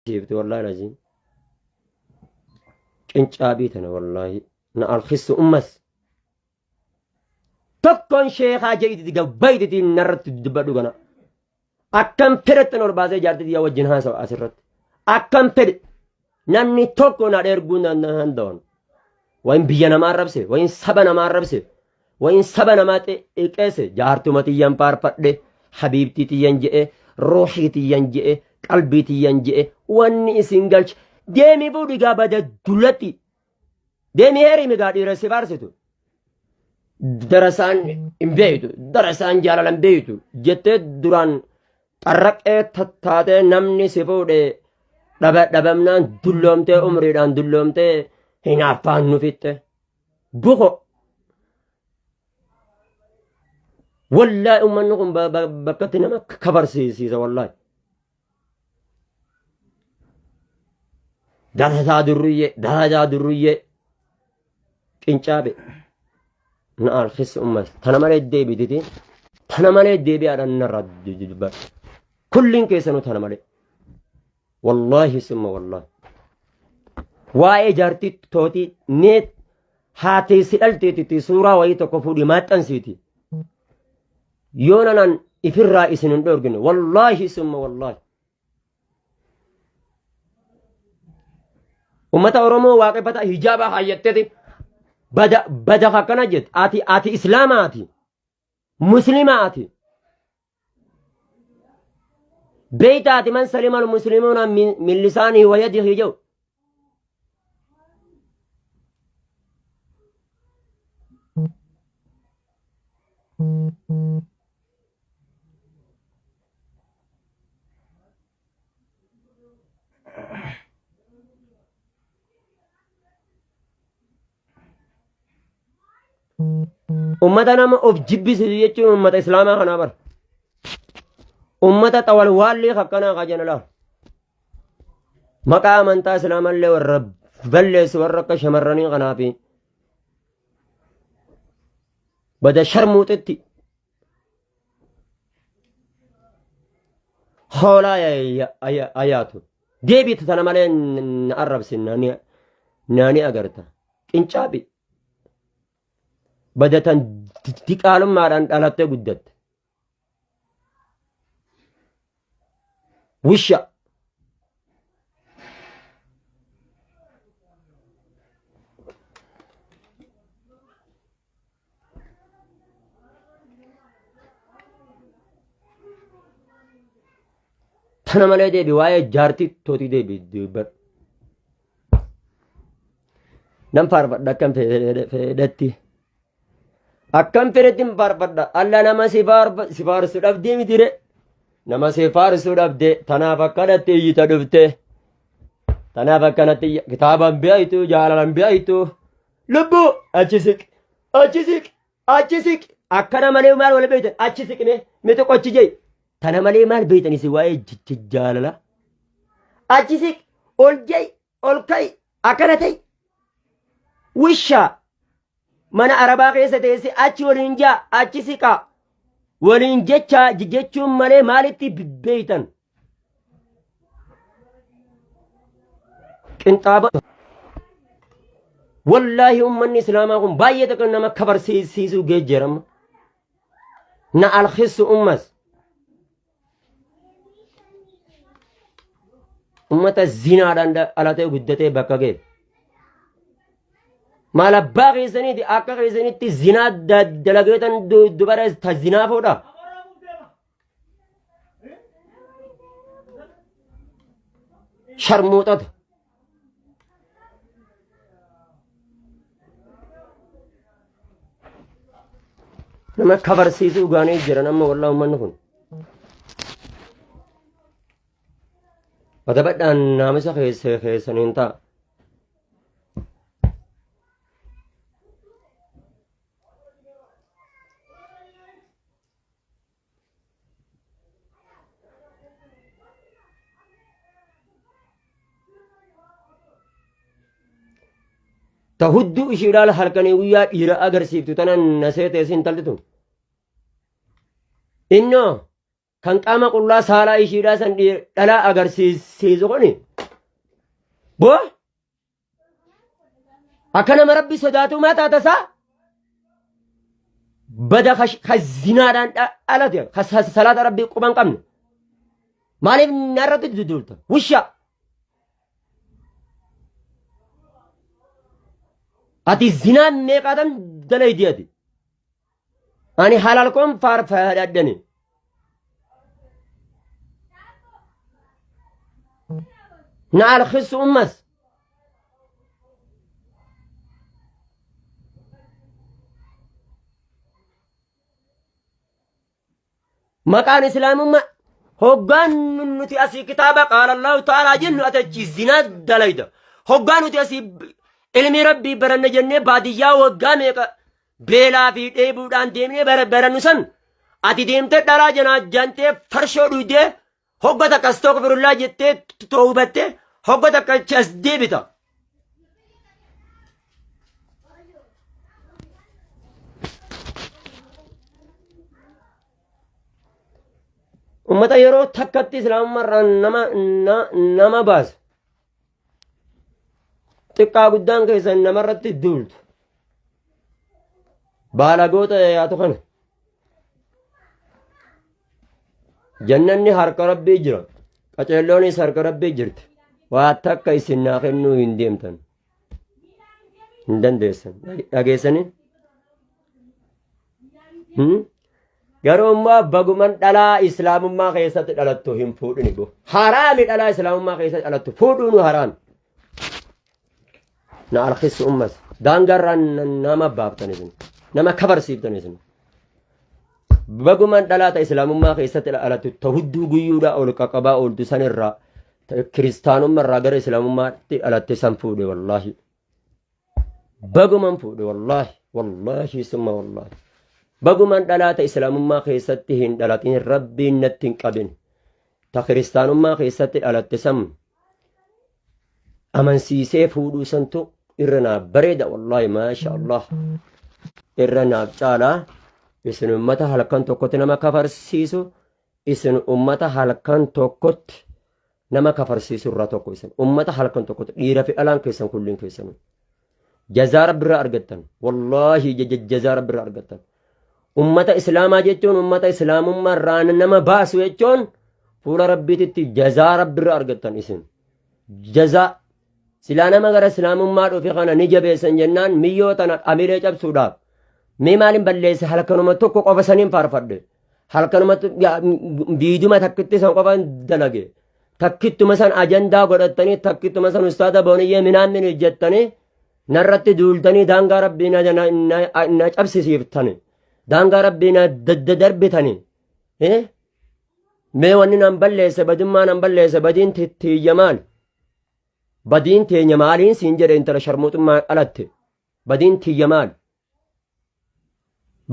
جبت والله لازم كنت أبيتنا والله نأرخص أمس تكون شيخ جيد جبيت دي نرت دبدوغنا أكم فرت نور بازي جارت دي وجنها سو أسرت أكم فرت نمني تكون أرجونا نهندون وين بيجنا ما ربسه وين سبنا ما ربسه وين سبنا ما تكسه جارتو ما تيجان بارفده حبيبتي تيجانجئ روحي تيجانجئ قلبي تيجانجئ واني سنجلش ديمي بودي قابدا دولتي ديمي هيري مقادي رسي بارستو درسان امبيتو درسان جالال امبيتو جتة دران طرق تتاتي نمني سفودي دبمنان دلومتي عمريدان دلومتي هنا فانو فيته بوخو والله أمنكم بكتنا ما كبر سيسا والله درجة درية كنشابي نار خس أمس تنا مالي ديبي ديتي تنا مالي ديبي على النرد دبر كلين كيسانو تنا مالي والله ثم والله واي جارتي توتي نيت هاتي سألتي تي سورة ويتو كفودي ما تنسيتي يونان إفر رئيس ندورجن والله ثم والله أمة أورمو واقع بتا حجابا حياتي بدا خكنا جت آتي إسلام آتي مسلم آتي بيت آتي من سلم المسلمون من لسانه ويده جو أمة نام أوف جبس يجتمع أمة إسلام خنابر أمة طوال والي خكنا خجنا له مقام أنت إسلام الله والرب بلس ورك شمرني خنابي بدا شرموتتي خولا يا آياته ديبي تتنمالين نقرب سناني ناني أقرتا إنشابي بدتن تقالم ماران دالته قدت وشا تنمالي دي بواية جارتي توتي دي بر نم فارفت دكم في دتي أكم فرتين باربدا الله نما سفار سوداب دي مديره نما سفار سوداب دي تنافا كانت يتدفته تنافا كانت كتابا بيايتو جالالا بيايتو لبو أجسك أكنا مالي مال ولا بيتن أجسك نه متى قتشي جاي تنا مالي مال بيتن يسوي جالالا أجسك أول جاي أول كاي أكنا تي وشا mana arabaa keessa teesse achi waliin jaa achi siqaa waliin jechuun malee maalitti beeytan qinxaaba wallaahi ummanni islaamaa kun baay'ee takka nama kabarsiisuu geejjerama na alkhissu ummas ummata zinaadhaan alatee guddatee bakka ga'e مال باقي سنة دي أكثر سنة تي زنا دلقيتن دوباره تزنا فودا شرموتات نما خبر سيسو غاني جرنا ما والله من نكون هذا بدأ نامسا خيس نينتا تهدو إشيرال حركني ويا إيرا أغرسيف تنا نسيت إسين تلتون إنه كان قام قل الله سالا إشيرا سن دلا أغرسيز سيزغني Bo akkana marabbi sodaatu mataa tasaa bada khazinaadhaan dhalate salaata rabbii quban qabne maaliif narratti dudulta wusha ati zinaa meeqaatan dalaydi ati ani halal koon faarfadhadhani na alkhis ummas مكان إسلام ما هوغان نتي أسي كتابة قال الله تعالى جن أتجي زنا دليدا هوغان نتي أسي علمي ربي برن جنة بادية وغامي بلا في تيبو دان ديمني برن نسن أتي ديمت دلا جنا جانتي فرشو دوده هوغا تك استغفر الله جتة توبته هوغا تك چس ديبتا ummata yeroo takkatti islaamumarraan nama baas xiqqaa guddaan keessan namarratti duultu baalagoota yaatu kana jannanni harka rabbii jira qaceelloonis harka rabbii jirti waa takka isin naa kennuu hin deemtan hin dandeessan dhageessanii garuu immoo baguman dhalaa islaamummaa keessatti dhalattu hin fuudhini go haraami dhalaa islaamummaa keessatti dhalattu fuudhuunu haraami na alkhis ummas daangarraan nama baaftan isin nama kabarsiiftan isin baguman dhalaa ta islaamummaa keessatti dhalattu ta hudduu guyyuudha ol qaqabaa ooltu sanirraa kiristaanummaarraa gara islaamummaatti dhalatte san fuudhe wallaahi baguman fuudhe wallaahi summa wallaahi baguman dhalaata islaamummaa keessatti hin dhalatin rabbiin natti hin qabin ta kiristaanummaa keessatti dhalatte san amansiisee fuudhuu santu irra naaf bareeda wallaahi maasha Allah irra naaf caalaa isin ummata halkan tokkotti nama kafarsiisu isin ummata halkan tokkotti nama kafarsiisu irraa tokko isin ummata halkan tokkotti dhiira fi dhalaan keessan kulliin keessan jazaa rabbirraa argattan wallaahi jazaa rabbirraa argattan ummata islaamaa jechuun ummata islaamummaa nama baasu jechuun fuula rabbiititti jazaa rabbirraa argattan isin jazaa silaa nama gara islaamummaa dhufe kana ni jabeessan jennaan miyyoo tana amilee cabsuudhaaf mee maalin balleesse halkanuma tokko qofa saniin faarfadhe halkanuma viiduma takkitti san qofa dalage takkittuma san ajandaa godhattanii takkittuma san ustaada booniyyee minaamin hojjettanii narratti duultanii daangaa rabbii na cabsisiiftani daangaa rabbii na daddarbitani mee wanni nan balleesse badummaa nan balleesse badiin tiyya maal badiin teenya maaliin siin jedhe intala sharmuuxummaa alatte badiin tiyya maal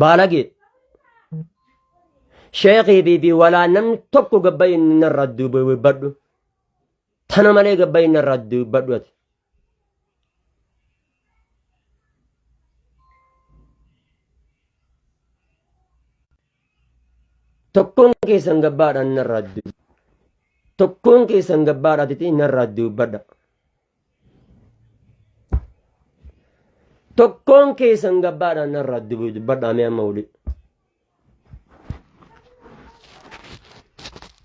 baalage sheekii biibii walaa namni tokko gabbayin narraa dubbadhu tana malee gabbayin narraa dubbadhu ati tokkoon keessan gabbaadhaan narraa dubbadhu tokkoon keessan gabbaadhaatitti narraa dubbadha tokkoon keessan gabbaadhaan narraa dubbadha mee amma wali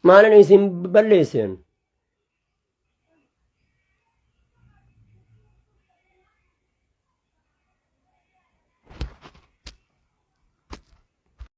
maalin isin balleessan